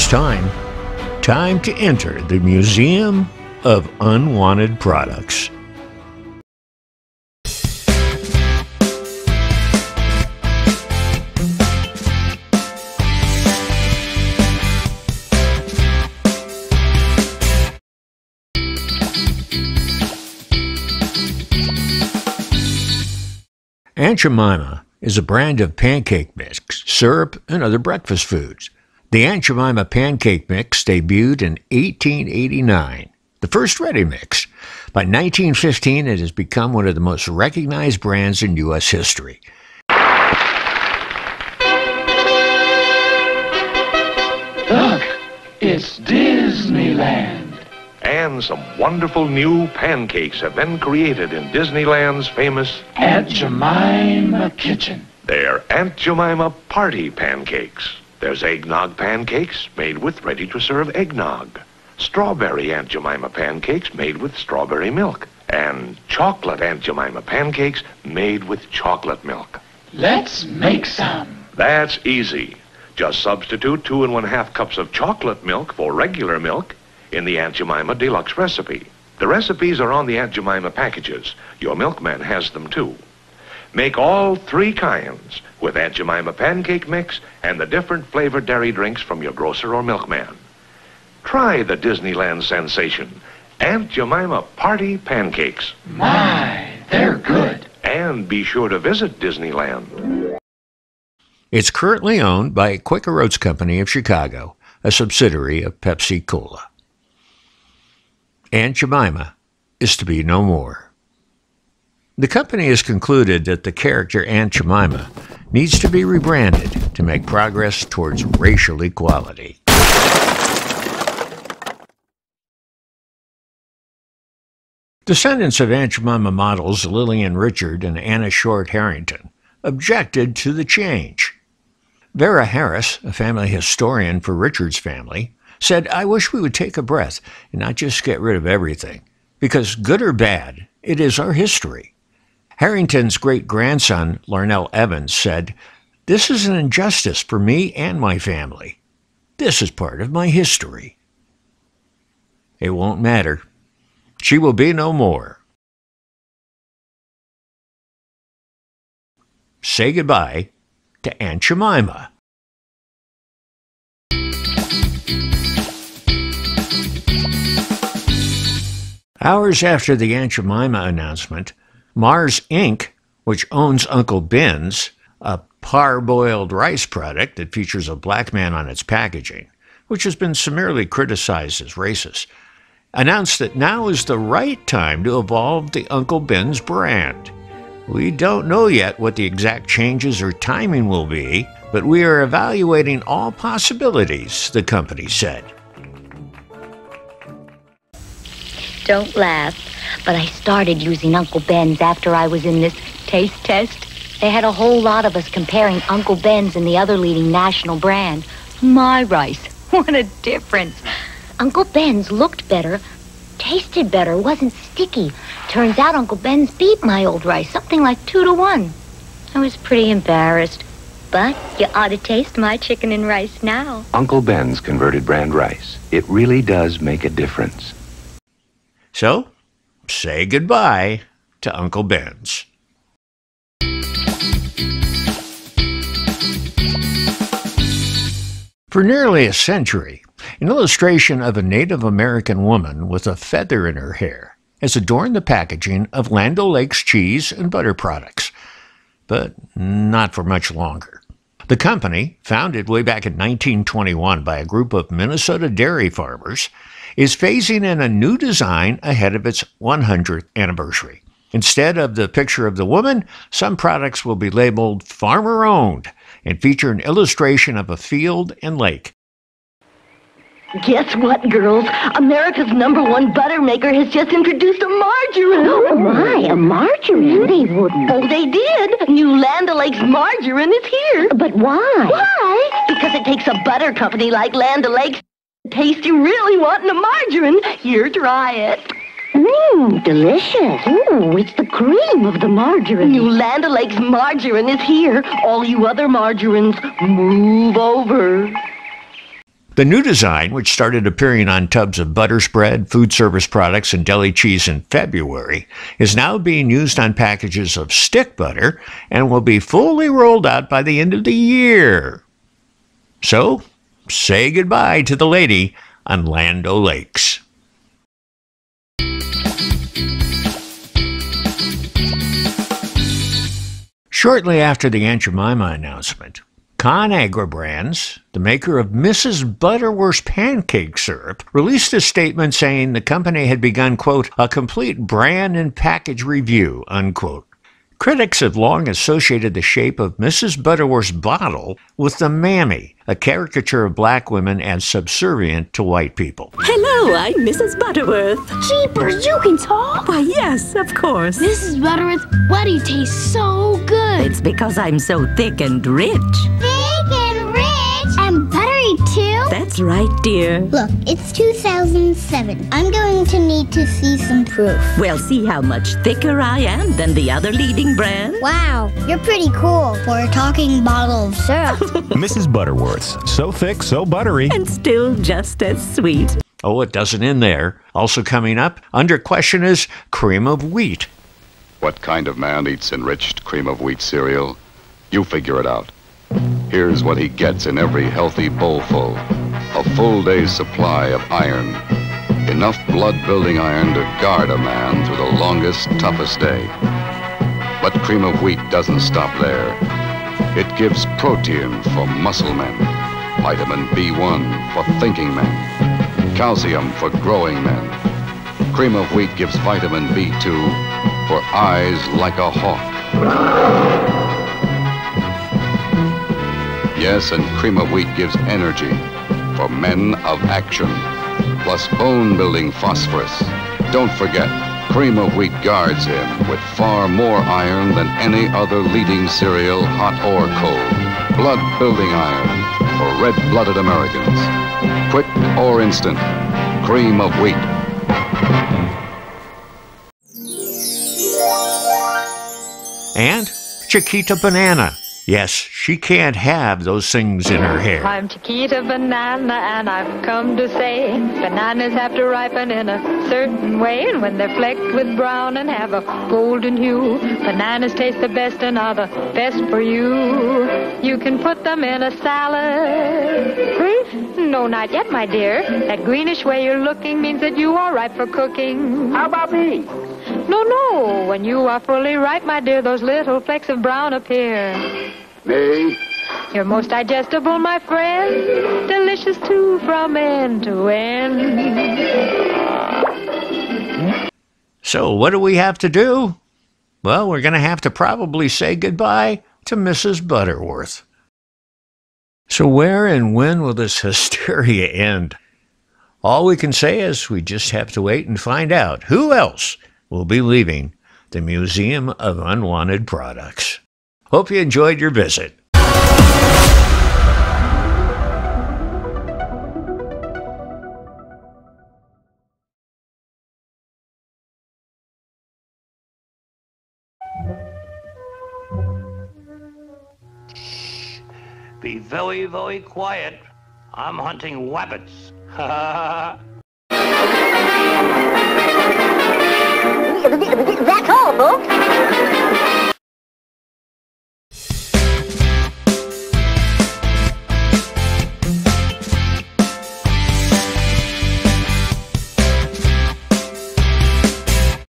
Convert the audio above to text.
time. Time to enter the Museum of Unwanted Products. Aunt Jemima is a brand of pancake mix, syrup, and other breakfast foods. The Aunt Jemima pancake mix debuted in 1889, the first ready mix. By 1915, it has become one of the most recognized brands in U.S. history. Look, it's Disneyland. And some wonderful new pancakes have been created in Disneyland's famous Aunt Jemima Kitchen. They're Aunt Jemima Party Pancakes. There's eggnog pancakes made with ready-to-serve eggnog. Strawberry Aunt Jemima pancakes made with strawberry milk. And chocolate Aunt Jemima pancakes made with chocolate milk. Let's make some. That's easy. Just substitute 2 1/2 cups of chocolate milk for regular milk in the Aunt Jemima Deluxe recipe. The recipes are on the Aunt Jemima packages. Your milkman has them too. Make all 3 kinds with Aunt Jemima pancake mix and the different flavored dairy drinks from your grocer or milkman. Try the Disneyland sensation, Aunt Jemima Party Pancakes. My, they're good. And be sure to visit Disneyland. It's currently owned by Quaker Oats Company of Chicago, a subsidiary of Pepsi Cola. Aunt Jemima is to be no more. The company has concluded that the character Aunt Jemima needs to be rebranded to make progress towards racial equality. Descendants of Aunt Jemima models Lillian Richard and Anna Short Harrington objected to the change. Vera Harris, a family historian for Richard's family, said, "I wish we would take a breath and not just get rid of everything, because good or bad, it is our history." Harrington's great-grandson, Larnell Evans, said, "This is an injustice for me and my family. This is part of my history." It won't matter. She will be no more. Say goodbye to Aunt Jemima. Hours after the Aunt Jemima announcement, Mars Inc., which owns Uncle Ben's, a parboiled rice product that features a black man on its packaging, which has been summarily criticized as racist, announced that now is the right time to evolve the Uncle Ben's brand. "We don't know yet what the exact changes or timing will be, but we are evaluating all possibilities," the company said. Don't laugh, but I started using Uncle Ben's after I was in this taste test. They had a whole lot of us comparing Uncle Ben's and the other leading national brand. My rice, what a difference. Uncle Ben's looked better, tasted better, wasn't sticky. Turns out Uncle Ben's beat my old rice, something like 2 to 1. I was pretty embarrassed, but you ought to taste my chicken and rice now. Uncle Ben's converted brand rice. It really does make a difference. So, say goodbye to Uncle Ben's. For nearly a century, an illustration of a Native American woman with a feather in her hair has adorned the packaging of Land O'Lakes cheese and butter products, but not for much longer. The company, founded way back in 1921 by a group of Minnesota dairy farmers, is phasing in a new design ahead of its 100th anniversary. Instead of the picture of the woman, some products will be labeled farmer-owned and feature an illustration of a field and lake. Guess what, girls? America's #1 butter maker has just introduced a margarine. Oh, my, a margarine? They wouldn't. Oh, they did. New Land O'Lakes margarine is here. But why? Why? Because it takes a butter company like Land O'Lakes to taste you really wanting a margarine. Here, try it. Delicious. Ooh, it's the cream of the margarine. New Land O'Lakes margarine is here. All you other margarines, move over. The new design, which started appearing on tubs of butter spread, food service products, and deli cheese in February, is now being used on packages of stick butter and will be fully rolled out by the end of the year. So, say goodbye to the lady on Land O'Lakes. Shortly after the Aunt Jemima announcement, ConAgra Brands, the maker of Mrs. Butterworth's pancake syrup, released a statement saying the company had begun, quote, a complete brand and package review, unquote. Critics have long associated the shape of Mrs. Butterworth's bottle with the Mammy, a caricature of black women as subservient to white people. Hello, I'm Mrs. Butterworth. Jeepers, you can talk? Why, yes, of course. Mrs. Butterworth, why do you taste so good? It's because I'm so thick and rich. Thick and rich? And buttery, too? That's right, dear. Look, it's 2007. I'm going to need to see some proof. Well, see how much thicker I am than the other leading brand? Wow, you're pretty cool for a talking bottle of syrup. Mrs. Butterworth's. So thick, so buttery. And still just as sweet. Oh, it doesn't end there. Also coming up, under question is cream of wheat. What kind of man eats enriched cream of wheat cereal? You figure it out. Here's what he gets in every healthy bowlful. A full day's supply of iron. Enough blood-building iron to guard a man through the longest, toughest day. But cream of wheat doesn't stop there. It gives protein for muscle men, vitamin B1 for thinking men, calcium for growing men. Cream of wheat gives vitamin B2 for eyes like a hawk. Yes, and cream of wheat gives energy for men of action, plus bone-building phosphorus. Don't forget, cream of wheat guards him with far more iron than any other leading cereal, hot or cold. Blood-building iron for red-blooded Americans. Quick or instant, cream of wheat. And Chiquita Banana. Yes, she can't have those things in her hair. I'm Chiquita Banana, and I've come to say bananas have to ripen in a certain way, and when they're flecked with brown and have a golden hue, bananas taste the best and are the best for you. You can put them in a salad. Green? No, not yet, my dear. That greenish way you're looking means that you are ripe for cooking. How about me? No. When you are fully ripe, my dear, those little flecks of brown appear. Me? You're most digestible, my friend. Delicious, too, from end to end. So what do we have to do? Well, we're going to have to probably say goodbye to Mrs. Butterworth. So where and when will this hysteria end? All we can say is we just have to wait and find out who else will be leaving the Museum of Unwanted Products. Hope you enjoyed your visit. Be very, very quiet. I'm hunting rabbits. That's all, folks.